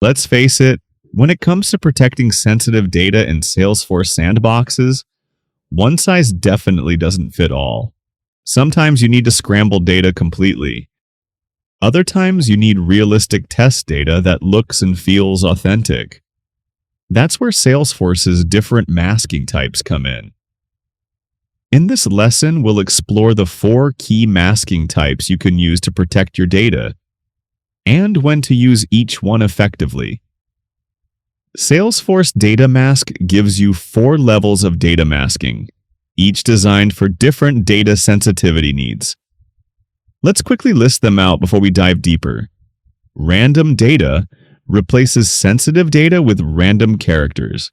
Let's face it, when it comes to protecting sensitive data in Salesforce sandboxes, one size definitely doesn't fit all. Sometimes you need to scramble data completely. Other times you need realistic test data that looks and feels authentic. That's where Salesforce's different masking types come in. In this lesson, we'll explore the 4 key masking types you can use to protect your data, and when to use each one effectively. Salesforce Data Mask gives you 4 levels of data masking, each designed for different data sensitivity needs. Let's quickly list them out before we dive deeper. Random data replaces sensitive data with random characters.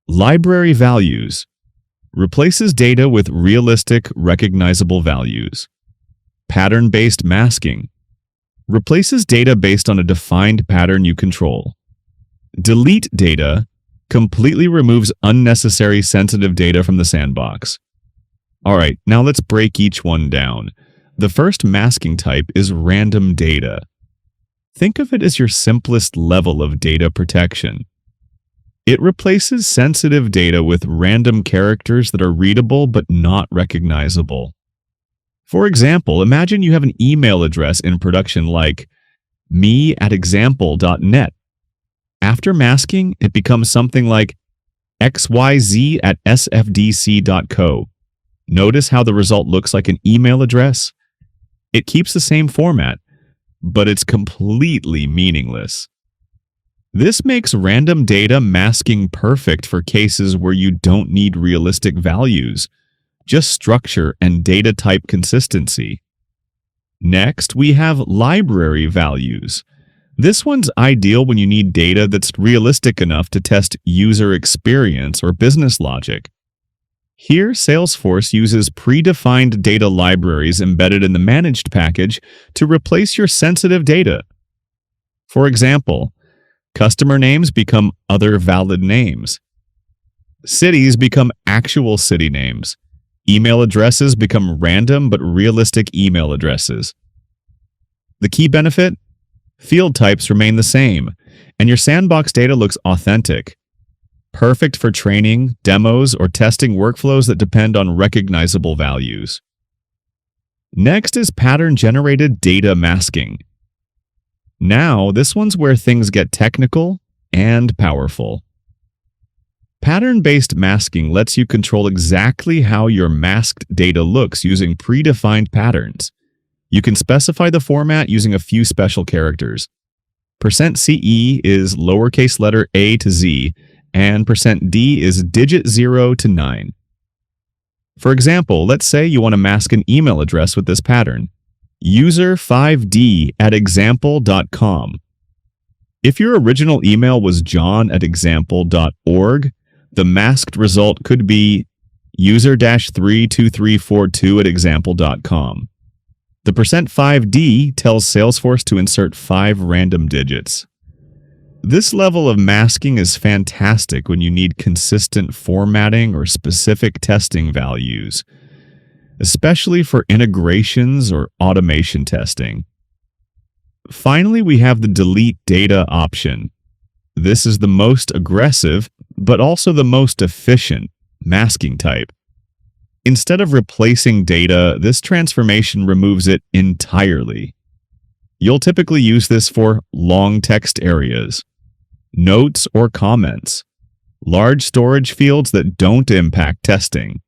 Library values replaces data with realistic, recognizable values. Pattern-based masking replaces data based on a defined pattern you control. Delete data completely removes unnecessary sensitive data from the sandbox. Alright, now let's break each one down. The first masking type is random data. Think of it as your simplest level of data protection. It replaces sensitive data with random characters that are readable but not recognizable. For example, imagine you have an email address in production like me@example.net. After masking, it becomes something like xyz@sfdc.co. Notice how the result looks like an email address? It keeps the same format, but it's completely meaningless. This makes random data masking perfect for cases where you don't need realistic values, just structure and data type consistency. Next, we have library values. This one's ideal when you need data that's realistic enough to test user experience or business logic. Here, Salesforce uses predefined data libraries embedded in the managed package to replace your sensitive data. For example, customer names become other valid names. Cities become actual city names. Email addresses become random but realistic email addresses. The key benefit? Field types remain the same, and your sandbox data looks authentic. Perfect for training, demos, or testing workflows that depend on recognizable values. Next is pattern-generated data masking. Now, this one's where things get technical and powerful. Pattern-based masking lets you control exactly how your masked data looks using predefined patterns. You can specify the format using a few special characters. %CE is lowercase letter a to z, and %D is digit 0 to 9. For example, let's say you want to mask an email address with this pattern, user5d@example.com. If your original email was john@example.org, the masked result could be user-32342@example.com. The %5d tells Salesforce to insert 5 random digits. This level of masking is fantastic when you need consistent formatting or specific testing values, especially for integrations or automation testing. Finally, we have the delete data option. This is the most aggressive, but also the most efficient masking type. Instead of replacing data, this transformation removes it entirely. You'll typically use this for long text areas, notes or comments, large storage fields that don't impact testing.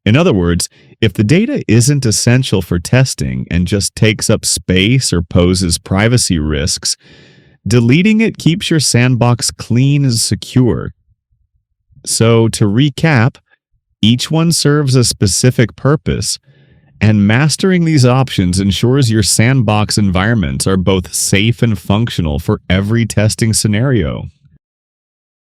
In other words, if the data isn't essential for testing and just takes up space or poses privacy risks, deleting it keeps your sandbox clean and secure. So, to recap, each one serves a specific purpose, and mastering these options ensures your sandbox environments are both safe and functional for every testing scenario.